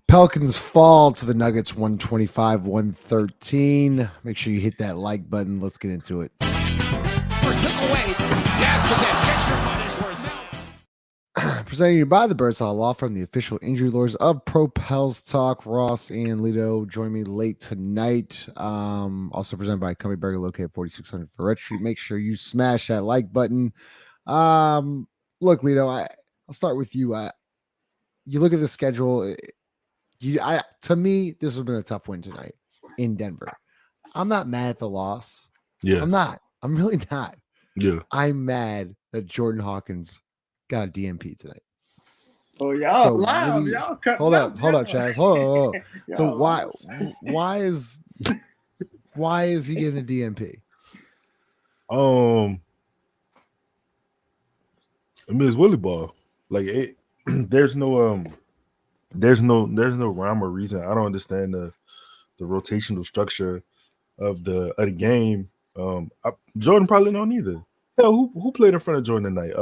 Pelicans fall to the Nuggets 125-113. Make sure you hit that like button. Let's get into it. First took away. Yes, with this. Get your money's worth out. Presenting you by the Birdsall Law Firm, the official injury lawyers of Propels Talk. Ross and Lido join me late tonight. Also presented by Cumby Burger, located 4600 Ferret Street. Make sure you smash that like button. Look, Lido, I'll start with you. You look at the schedule. To me, this has been a tough win tonight in Denver. I'm not mad at the loss. Yeah. I'm not. I'm really not. Yeah. I'm mad that Jordan Hawkins got a DNP tonight. Oh, y'all So loud. Y'all cut. Hold up, Chaz. Hold on. So Y'all why is he getting a DNP? I mean, it's Willie ball. Like there's no rhyme or reason. I don't understand the rotational structure of the game. Jordan probably don't either. Hell, who played in front of Jordan tonight?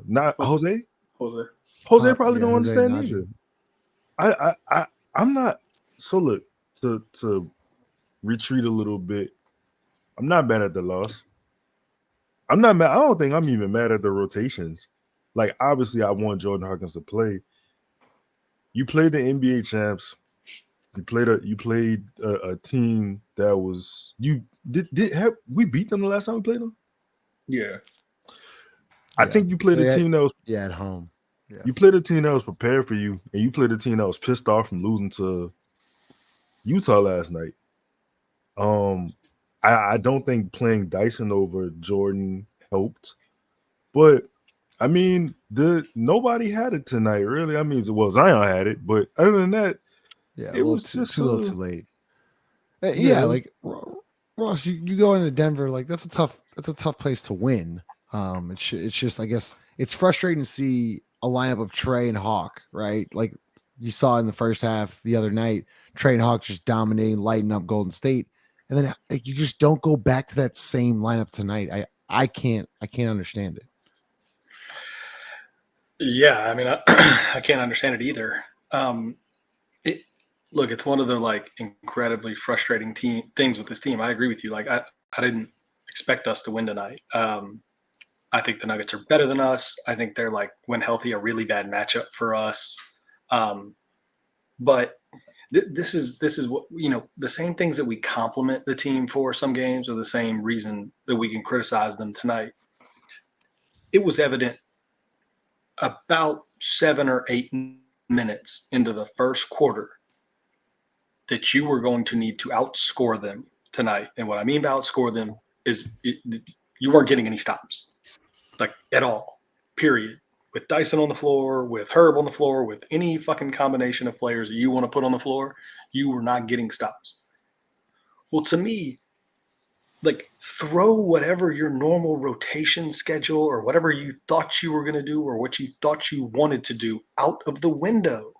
Not Jose. Jose probably don't understand either. I'm not. So look, to retreat a little bit, I'm not mad at the loss. I'm not mad. I don't think I'm even mad at the rotations. Like, obviously, I want Jordan Hawkins to play. You played the NBA champs. You played a team that was we beat them the last time we played them? Yeah. I think you played a team that was at home. Yeah. You played a team that was prepared for you, and you played a team that was pissed off from losing to Utah last night. I don't think playing Dyson over Jordan helped, but I mean, nobody had it tonight, really. I mean, Zion had it, but other than that, it was too little, too late. Like Ross, you go into Denver, like that's a tough place to win. It's just, I guess, it's frustrating to see a lineup of Trey and Hawk, right? Like you saw in the first half the other night, Trey and Hawk just dominating, lighting up Golden State, and then you just don't go back to that same lineup tonight. I can't understand it. Yeah, I mean, I can't understand it either. Look, it's one of the like incredibly frustrating things with this team. I agree with you. Like, I didn't expect us to win tonight. I think the Nuggets are better than us. I think they're, like, when healthy, a really bad matchup for us. But this is what, the same things that we compliment the team for some games are the same reason that we can criticize them tonight. It was evident about 7 or 8 minutes into the first quarter that you were going to need to outscore them tonight. And what I mean by outscore them is you weren't getting any stops, like, at all, period. With Dyson on the floor, with Herb on the floor, with any fucking combination of players that you want to put on the floor, you were not getting stops. Well, to me, like, throw whatever your normal rotation schedule or whatever you thought you were going to do or what you thought you wanted to do out of the window.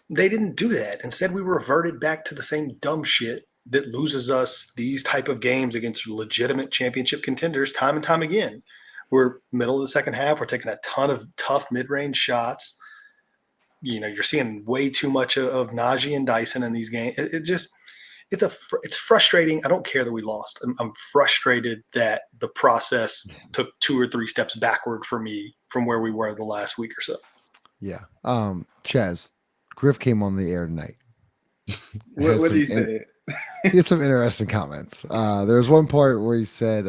They didn't do that. Instead, we reverted back to the same dumb shit that loses us these type of games against legitimate championship contenders time and time again. We're middle of the second half. We're taking a ton of tough mid-range shots. You're seeing way too much of Najee and Dyson in these games. It's frustrating. I don't care that we lost. I'm frustrated that the process took 2 or 3 steps backward for me from where we were the last week or so. Yeah. Chaz, Griff came on the air tonight. What did he say? He had some interesting comments. There was one part where he said,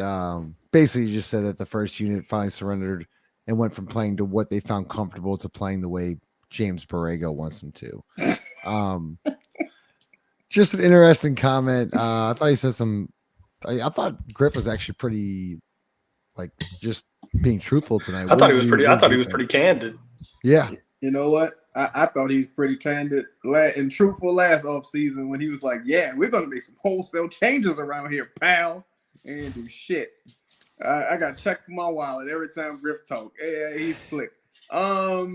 basically, he just said that the first unit finally surrendered and went from playing to what they found comfortable to playing the way James Borrego wants them to. Just an interesting comment. I thought he said I thought Griff was actually pretty, like, just being truthful tonight. I thought he was pretty candid. Yeah. You know what? I thought he was pretty candid and truthful last offseason when he was like, yeah, we're going to make some wholesale changes around here, pal. And do shit. I got to check my wallet every time Griff talk. Yeah, he's slick. I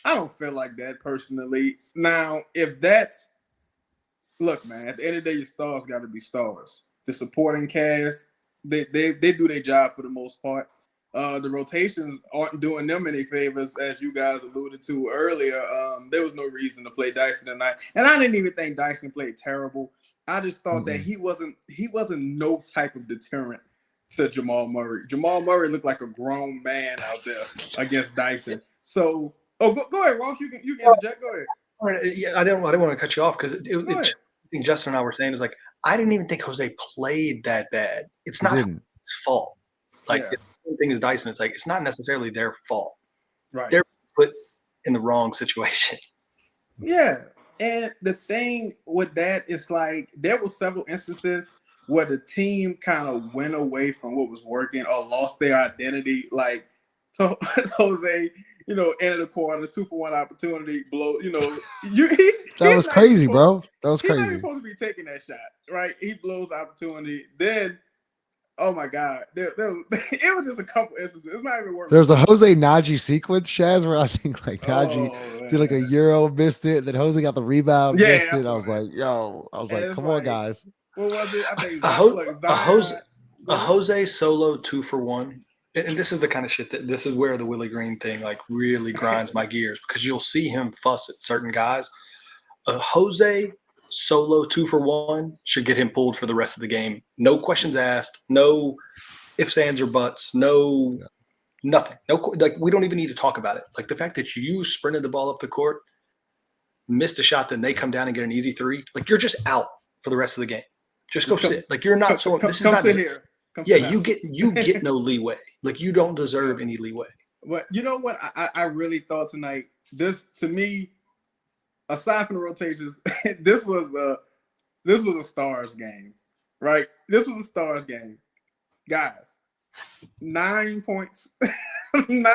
don't feel like that personally. Now, if that's – look, man, at the end of the day, your stars got to be stars. The supporting cast, they do their job for the most part. the rotations aren't doing them any favors, as you guys alluded to earlier. There was no reason to play Dyson tonight, and I didn't even think Dyson played terrible. I just thought that he wasn't no type of deterrent to Jamal Murray. Jamal Murray looked like a grown man out there against Dyson. So, go ahead, Ross. You can interject. Go ahead. All right, yeah, I didn't want to cut you off because I think Justin and I were saying is like I didn't even think Jose played that bad. It's not his fault. Like the same thing as Dyson, it's like it's not necessarily their fault. Right. They're put in the wrong situation. Yeah. And the thing with that is like there were several instances where the team kind of went away from what was working or lost their identity. Like Jose, end of the quarter, 2-for-1 opportunity, blow, that was crazy, bro. That was crazy. He's not supposed to be taking that shot, right? He blows the opportunity. Then, oh my God, it was just a couple instances. It's not even working. There was a Jose Najee sequence, Shaz, where I think like Najee did like a Euro, missed it, then Jose got the rebound, missed it. I was like, come on, guys. What was it? I think a Jose solo 2-for-1. And this is the kind of shit this is where the Willie Green thing like really grinds my gears because you'll see him fuss at certain guys. A Jose solo 2-for-1 should get him pulled for the rest of the game. No questions asked. No ifs, ands, or buts. No, nothing. No, like we don't even need to talk about it. Like the fact that you sprinted the ball up the court, missed a shot, then they come down and get an easy three. Like you're just out for the rest of the game. Just go sit. Like you're not so. This is not sit here. You get no leeway. Like you don't deserve any leeway. But you know what? I really thought tonight. This to me, aside from the rotations, this was a Stars game, right? This was a Stars game, guys. 9 points, 9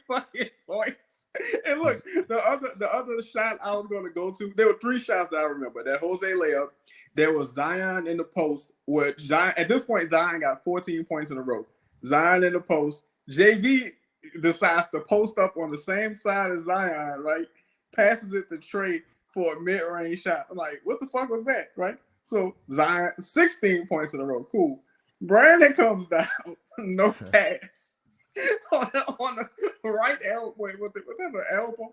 fucking points. And look, the other shot I was going to go to. There were 3 shots that I remember. That Jose layup. There was Zion in the post. Where Zion at this point Zion got 14 points in a row. Zion in the post. JV decides to post up on the same side as Zion. Right, passes it to Trey for a mid-range shot. I'm like, what the fuck was that? Right. So Zion 16 points in a row. Cool. Brandon comes down. No pass. on the right elbow, what's the elbow?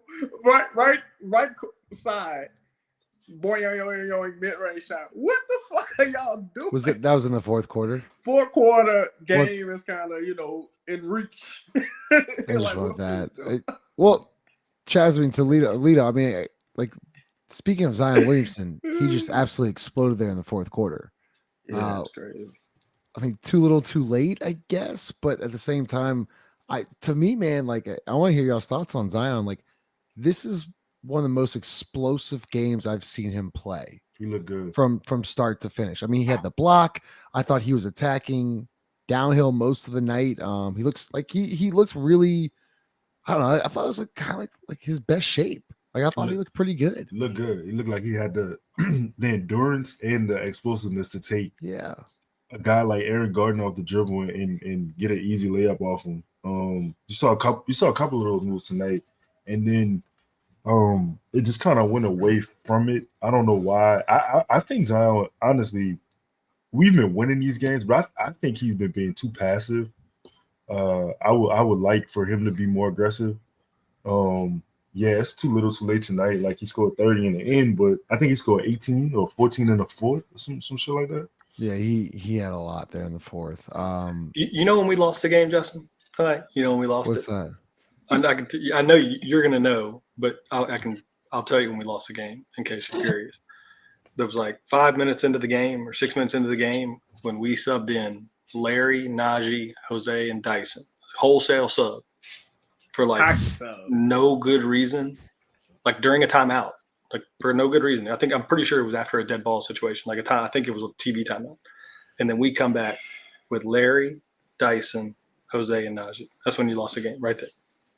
Right side. Boy, mid-range shot. What the fuck are y'all doing? That was in the fourth quarter? Fourth quarter game is kind of, in reach. Well, Chaz, I mean, Toledo, I mean, like, speaking of Zion Williamson, he just absolutely exploded there in the fourth quarter. Yeah, that's crazy. I mean, too little, too late, I guess. But at the same time, to me, man, like I want to hear y'all's thoughts on Zion. Like, this is one of the most explosive games I've seen him play. He looked good from start to finish. I mean, he had the block. I thought he was attacking downhill most of the night. He looks like he looks really. I don't know. I thought it was like kind of like his best shape. Like I thought he looked pretty good. He looked good. He looked like he had the endurance and the explosiveness to take. Yeah. A guy like Aaron Gordon off the dribble and get an easy layup off him. You saw a couple of those moves tonight, and then it just kind of went away from it. I don't know why. I think Zion, honestly, we've been winning these games, but I think he's been being too passive. I would like for him to be more aggressive. Yeah, it's too little, too late tonight. Like he scored 30 in the end, but I think he scored 18 or 14 in the fourth, or some shit like that. Yeah, he had a lot there in the fourth. You know when we lost the game, Justin? Tonight? You know when we lost what's it? What's that? I know you're gonna know, but I'll tell you when we lost the game in case you're curious. There was like 5 minutes into the game or 6 minutes into the game when we subbed in Larry, Najee, Jose, and Dyson. Wholesale sub for like no good reason, like during a timeout. Like for no good reason. I'm pretty sure it was after a dead ball situation, like a time. I think it was a TV timeout. And then we come back with Larry, Dyson, Jose, and Najee. That's when you lost the game right there.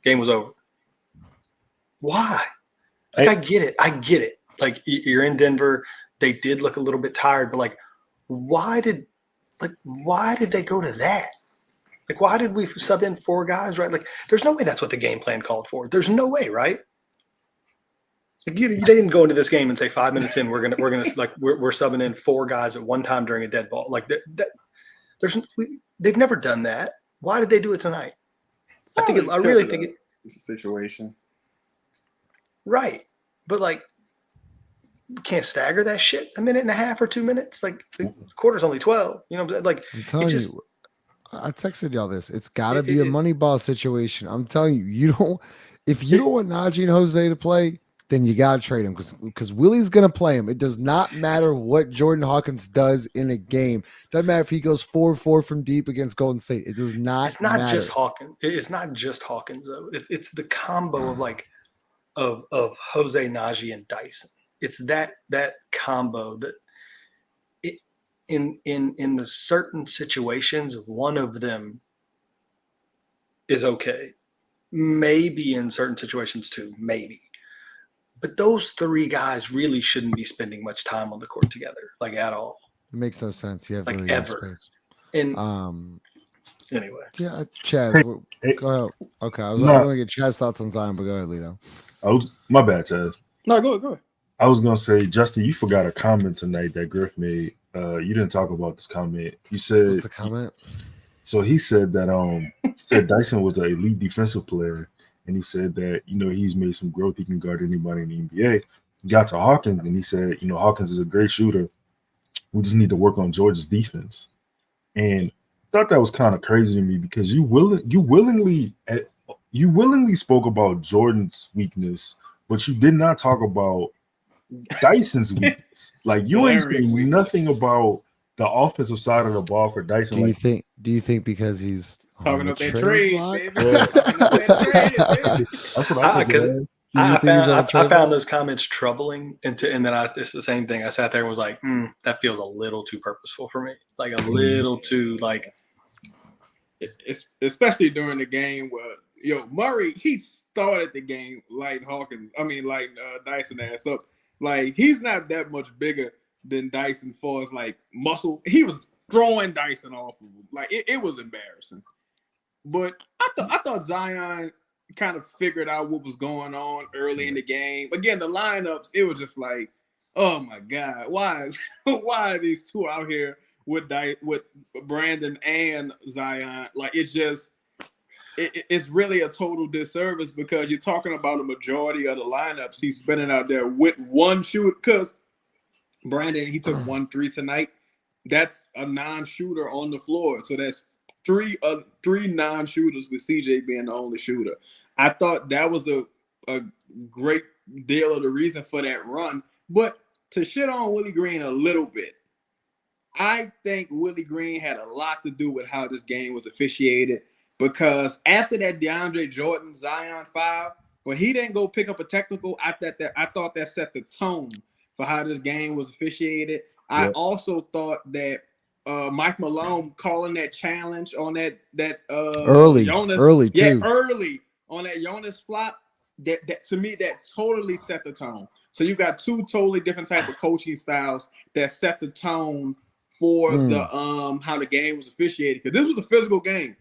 Game was over. Why? Like I get it. Like you're in Denver. They did look a little bit tired, but like, why did they go to that? Like, why did we sub in 4 guys? Right? Like, there's no way that's what the game plan called for. There's no way, right? Like they didn't go into this game and say 5 minutes in we're gonna like we're subbing in 4 guys at one time during a dead ball. Like they've never done that. Why did they do it tonight? I really think it. It's a situation. Right. But like, you can't stagger that shit a minute and a half or 2 minutes. Like the quarter's only 12. You know what I'm saying? Like, I'm telling you, I texted y'all this. It's got to It- be a it- money ball situation. I'm telling you, if you don't want Najee and Jose to play, then you got to trade him because Willie's going to play him. It does not matter what Jordan Hawkins does in a game. Doesn't matter if he goes 4-4 from deep against Golden State. It does not it's not matter. just Hawkins. It's not just Hawkins though. It's the combo of like of Jose, Najee, and Dyson. It's that combo that in the certain situations, one of them is okay. Maybe in certain situations too, maybe. But those three guys really shouldn't be spending much time on the court together, like at all. It makes no sense. You have Like really no ever. space. And anyway. Yeah, Chaz. Hey. Go ahead. Okay, I was Nah. going to get Chaz's thoughts on Zion, but go ahead, Lito. My bad, Chaz. No, go ahead. I was gonna say, Justin, you forgot a comment tonight that Griff made. You didn't talk about this comment. You said What's the comment? so. He said that said Dyson was an elite defensive player, and he said that he's made some growth. He can guard anybody in the NBA. He got to Hawkins, and he said Hawkins is a great shooter. We just need to work on George's defense. And I thought that was kind of crazy to me because you willingly spoke about Jordan's weakness, but you did not talk about Dyson's weakness. Like you ain't saying nothing about the offensive side of the ball for Dyson. Do you think because he's Talking up that trade, baby. Yeah. Talking up that trade, baby. That's what I took it as. I found those comments troubling, and then it's the same thing. I sat there and was like, that feels a little too purposeful for me. Like a little too like. It's especially during the game where Murray, he started the game lighting Dyson ass up. Like he's not that much bigger than Dyson for his like muscle. He was throwing Dyson off of him. Like it was embarrassing. But I thought Zion kind of figured out what was going on early in the game. Again, the lineups, it was just like, oh my God, why are these two out here with Brandon and Zion? Like it's really a total disservice because you're talking about a majority of the lineups he's spinning out there with one shooter. Because Brandon, he took 1-3 tonight. That's a non-shooter on the floor. So that's three non-shooters with CJ being the only shooter. I thought that was a great deal of the reason for that run. But to shit on Willie Green a little bit, I think Willie Green had a lot to do with how this game was officiated. Because after that DeAndre Jordan Zion foul, when he didn't go pick up a technical, I thought that set the tone for how this game was officiated. I also thought that Mike Malone calling that challenge on that early too. Early on that Jonas flop, that to me that totally set the tone. So you got two totally different type of coaching styles that set the tone for the how the game was officiated, because this was a physical game.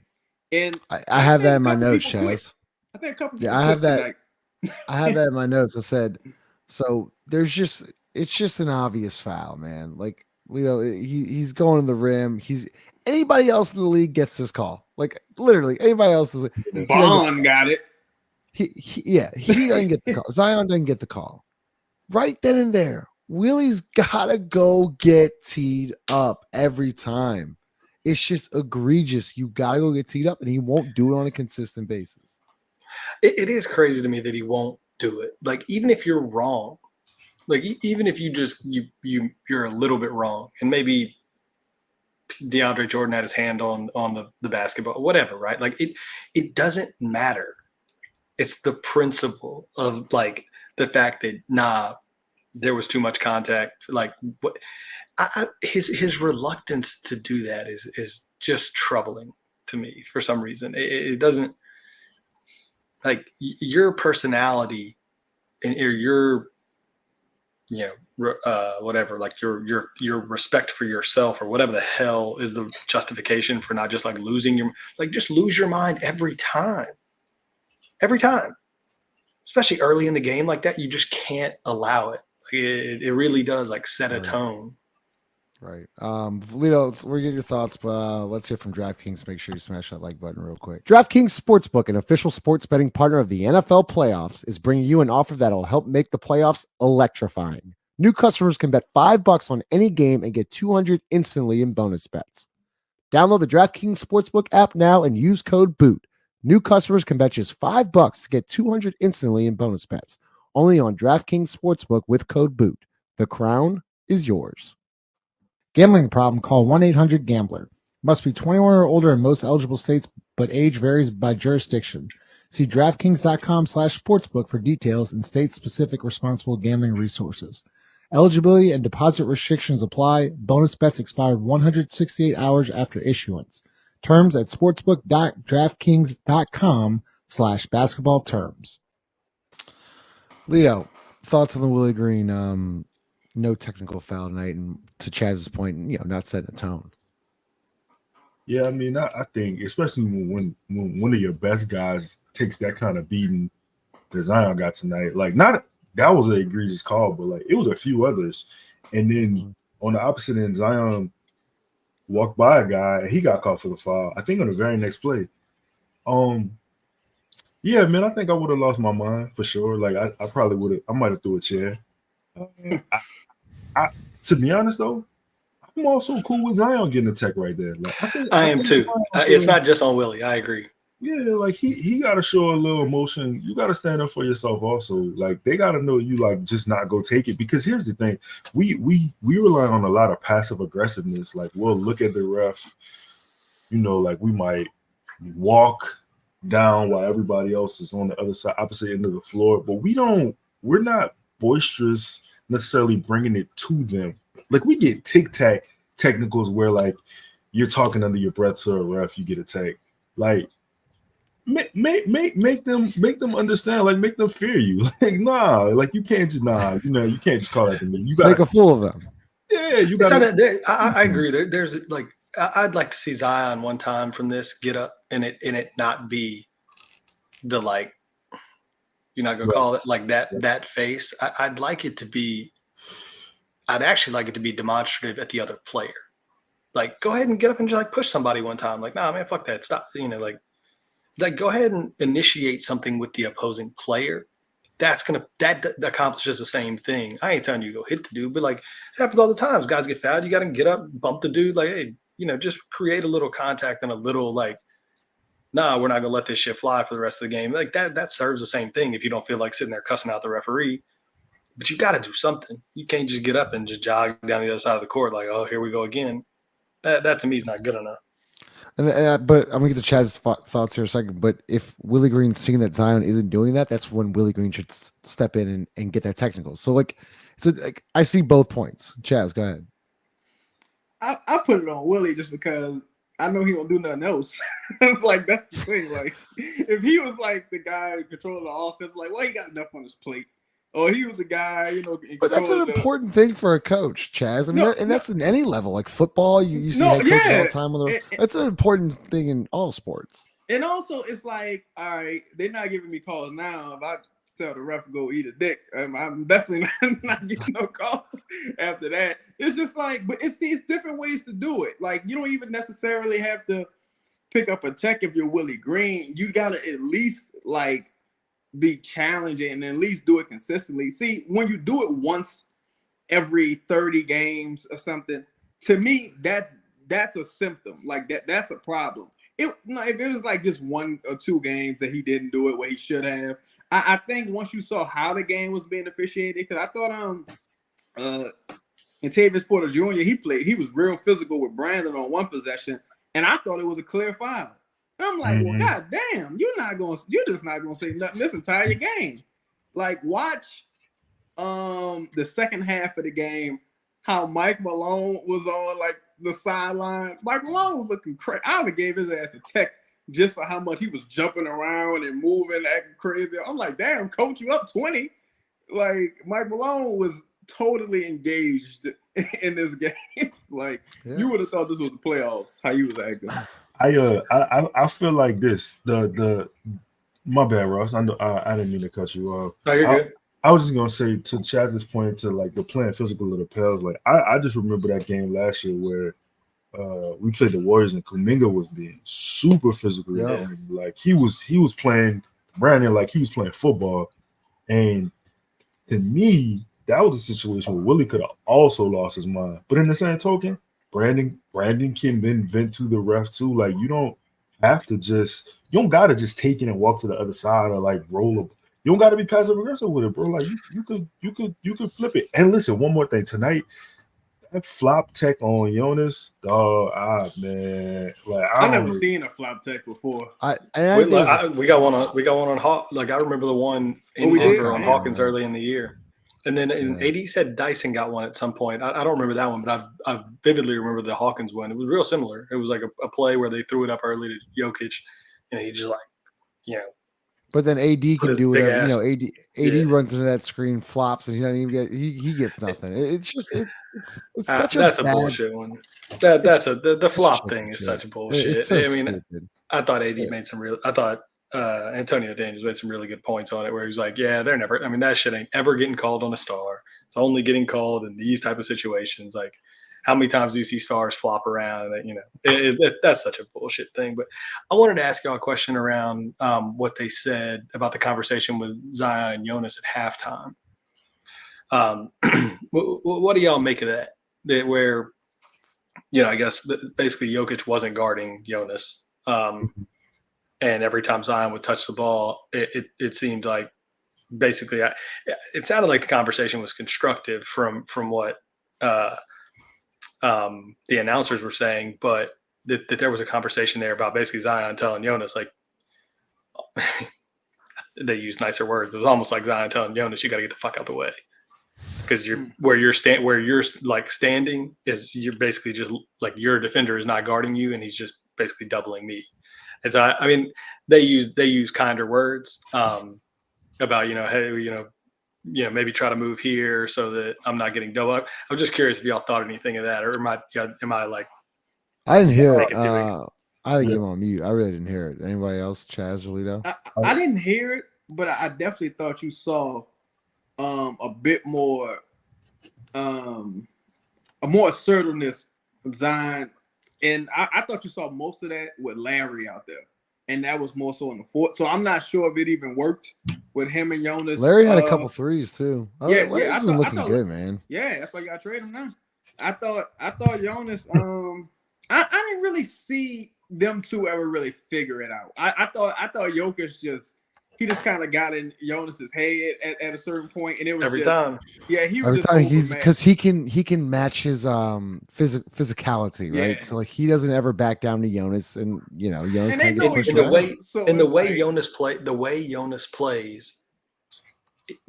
And I have that in my notes, Chaz. I think a couple. Yeah, I have that. I have that in my notes. I said, so it's just an obvious foul, man. Like he's going to the rim. Anybody else in the league gets this call. Like literally anybody else is. Bond got it. He doesn't get the call. Zion doesn't get the call. Right then and there, Willie's gotta go get teed up every time. It's just egregious. You gotta go get teed up, and he won't do it on a consistent basis. It is crazy to me that he won't do it. Like even if you're wrong, like even if you're a little bit wrong, and maybe DeAndre Jordan had his hand on the basketball, whatever, right? Like it doesn't matter. It's the principle of like the fact that there was too much contact. Like what his reluctance to do that is just troubling to me for some reason. It doesn't, like your personality and your whatever, like your respect for yourself or whatever the hell is the justification for not just like just lose your mind every time, especially early in the game like that. You just can't allow it. Like it really does like set a tone. Right. Lito, we're getting your thoughts, but let's hear from DraftKings. Make sure you smash that like button real quick. DraftKings Sportsbook, an official sports betting partner of the NFL playoffs, is bringing you an offer that'll help make the playoffs electrifying. New customers can bet $5 on any game and get $200 instantly in bonus bets. Download the DraftKings Sportsbook app now and use code BOOT. New customers can bet just $5 to get $200 instantly in bonus bets. Only on DraftKings Sportsbook with code BOOT. The crown is yours. Gambling problem? Call 1-800-GAMBLER. Must be 21 or older in most eligible states, but age varies by jurisdiction. See DraftKings.com/sportsbook for details and state-specific responsible gambling resources. Eligibility and deposit restrictions apply. Bonus bets expired 168 hours after issuance. Terms at sportsbook.draftkings.com/basketball terms. Lito, thoughts on the Willie Green no technical foul tonight, and to Chaz's point, not setting a tone. Yeah, I mean, I think especially when one of your best guys takes that kind of beating that Zion got tonight, like not that was an egregious call, but like it was a few others, and then on the opposite end, Zion walked by a guy and he got caught for the foul. I think on the very next play. Yeah, man, I think I would have lost my mind for sure. Like I probably would have. I might have threw a chair. To be honest though, I'm also cool with Zion getting a tech right there. Like, I am too. It's not just on Willie. I agree. Yeah, like he got to show a little emotion. You got to stand up for yourself also. Like they got to know you like just not go take it. Because here's the thing, we rely on a lot of passive aggressiveness. Like we'll look at the ref, like we might walk down while everybody else is on the other side, opposite end of the floor. But we're not boisterous necessarily bringing it to them. Like we get tic-tac technicals where like you're talking under your breath to a ref, you get a tag. Like make them understand, like make them fear you. Like nah, like you can't just you can't just call that to me. You got make a fool of them. Yeah, you got. I agree. There's like I'd like to see Zion one time from this get up and it not be the like. You're not gonna call it like that face. I'd like it to be. I'd actually like it to be demonstrative at the other player. Like, go ahead and get up and just like push somebody one time. Like, nah, man, fuck that. Stop. Like go ahead and initiate something with the opposing player. That accomplishes the same thing. I ain't telling you to go hit the dude, but like it happens all the time. Guys get fouled. You got to get up, bump the dude. Like, hey, just create a little contact and a little like, nah, we're not gonna let this shit fly for the rest of the game. Like that serves the same thing. If you don't feel like sitting there cussing out the referee, but you got to do something. You can't just get up and just jog down the other side of the court like, oh, here we go again. That to me is not good enough. But I'm gonna get to Chad's thoughts here in a second. But if Willie Green's seeing that Zion isn't doing that, that's when Willie Green should step in and get that technical. So like I see both points. Chaz, go ahead. I put it on Willie just because I know he won't do nothing else. Like that's the thing. Like if he was like the guy controlling the offense, like he got enough on his plate. Or he was the guy, But that's an important thing for a coach, Chaz. I mean, that's in any level, like football. You see head coaches all the time. That's an important thing in all sports. And also, it's like, all right, they're not giving me calls now. If I tell the ref to go eat a dick, I'm definitely not getting no calls after that. It's just like, but it's different ways to do it. Like, you don't even necessarily have to pick up a tech if you're Willie Green. You got to at least, like, be challenging and at least do it consistently. See, when you do it once every 30 games or something, to me, that's a symptom. Like that's a problem. If it was like just 1 or 2 games that he didn't do it where he should have, I think once you saw how the game was being officiated, because I thought Tavis Porter Jr. he was real physical with Brandon on one possession, and I thought it was a clear foul. I'm like, well, goddamn, you're just not gonna say nothing this entire game. Like, watch the second half of the game, how Mike Malone was on like the sideline. Mike Malone was looking crazy. I would have gave his ass a tech just for how much he was jumping around and moving, acting crazy. I'm like, damn, coach, you up 20. Like, Mike Malone was totally engaged in this game. Like, you would have thought this was the playoffs, how he was acting. I feel like this. My bad, Ross. I know I didn't mean to cut you off. No, you're good. I was just gonna say to Chaz's point to like the playing physical of the Pels. Like I just remember that game last year where we played the Warriors and Kuminga was being super physical. Yeah. And like he was playing Brandon like he was playing football. And to me, that was a situation where Willie could have also lost his mind. But in the same token, Brandon can then vent to the ref too. Like you don't gotta just take it and walk to the other side or like roll up. You don't gotta be passive aggressive with it, bro. Like you could flip it. And listen, one more thing tonight. That flop tech on Jonas, dog. Man, like I never seen a flop tech before. We got one on Hawk. Like I remember the one in Denver on Hawkins early in the year, and then AD said Dyson got one at some point. I don't remember that one, but I vividly remember the Hawkins one. It was real similar. It was like a play where they threw it up early to Jokic, and he just like, But then AD can do whatever. AD runs into that screen, flops, and he doesn't even get. He gets nothing. It's just it's such a bullshit one. The flop thing is such bullshit. It's so stupid. I thought AD made some real. I thought Antonio Daniels made some really good points on it, where he's like, "Yeah, they're never. I mean, that shit ain't ever getting called on a star. It's only getting called in these type of situations. Like, how many times do you see stars flop around? And that's such a bullshit thing." But I wanted to ask y'all a question around what they said about the conversation with Zion and Jonas at halftime. What do y'all make of that? Where, I guess basically Jokic wasn't guarding Jonas. And every time Zion would touch the ball, it seemed like basically it sounded like the conversation was constructive from what the announcers were saying, but that there was a conversation there about basically Zion telling Jonas, like, they used nicer words, but it was almost like Zion telling Jonas, you got to get the fuck out the way. Because where you're like standing is you're basically just like your defender is not guarding you, and he's just basically doubling me. And so I mean they use kinder words about hey maybe try to move here so that I'm not getting double up. I'm just curious if y'all thought anything of that, or am I like? I didn't hear it. I think I'm on mute. I really didn't hear it. Anybody else, Chaz, Julito? I didn't hear it, but I definitely thought you saw a bit more a more assertiveness from Zion, and I thought you saw most of that with Larry out there, and that was more so in the fourth. So I'm not sure if it even worked with him and Jonas. Larry had a couple threes too. Yeah, Larry's been looking good, man. Yeah, that's why you got to trade him now. I thought Jonas. I didn't really see them two ever really figure it out. I thought Jokic he just kind of got in Jonas's head at a certain point, and it was every time. Yeah, he was every just time because he can match his physicality, right? Yeah. So like he doesn't ever back down to Jonas, and Jonas And they kind of know gets each pushed other. around. the way Jonas plays,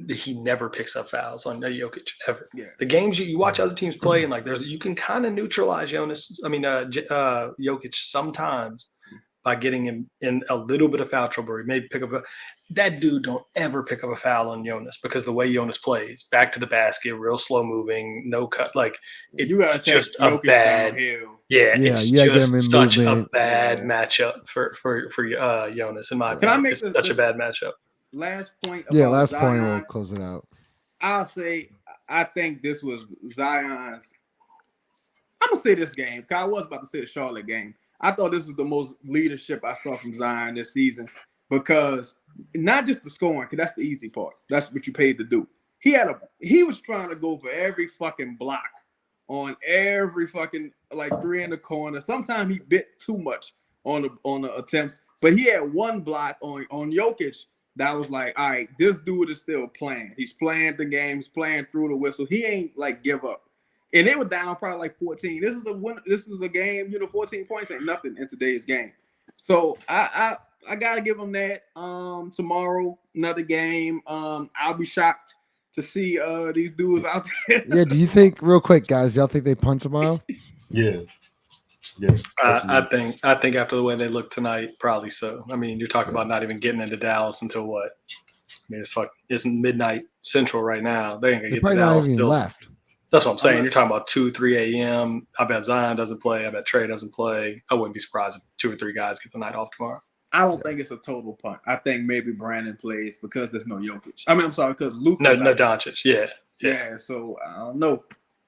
he never picks up fouls on Jokic ever. Yeah. The games you watch other teams play, and like you can kind of neutralize Jokic sometimes by getting him in a little bit of foul trouble. He may pick up that dude don't ever pick up a foul on Jonas, because the way Jonas plays, back to the basket, real slow moving, no cut, like you gotta take just a Jokic bad. downhill. Yeah, Yeah, it's you gotta get him in just such movement. a bad matchup for Jonas. In my Can I opinion, make it's such a bad matchup. Last point. Yeah, about last Zion, point. We'll close it out. I'll say I think this was Zion's. I'm gonna say this game, because I was about to say the Charlotte game. I thought this was the most leadership I saw from Zion this season, because not just the scoring, because that's the easy part. That's what you paid to do. He was trying to go for every fucking block on every fucking like three in the corner. Sometimes he bit too much on the attempts, but he had one block on Jokic that was like, all right, this dude is still playing. He's playing the game. He's playing through the whistle. He ain't like give up. And they were down probably like 14. This is a game, 14 points ain't nothing in today's game. So I gotta give them that. Tomorrow, another game. I'll be shocked to see these dudes out there. Yeah, do you think, real quick, guys, y'all think they punt tomorrow? Yeah. I think after the way they look tonight, probably so. I mean, you're talking about not even getting into Dallas until what? I mean, it's midnight Central right now. They ain't gonna get to Dallas not even left. That's what I'm saying. You're talking about 2-3 a.m. I bet Zion doesn't play. I bet Trey doesn't play. I wouldn't be surprised if 2 or 3 guys get the night off tomorrow. I don't think it's a total punt. I think maybe Brandon plays because there's no Jokic. I mean, I'm sorry, because Luke. No Doncic. Yeah. So I don't know.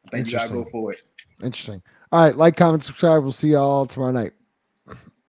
I think you gotta go for it. Interesting. All right, like, comment, subscribe. We'll see y'all tomorrow night.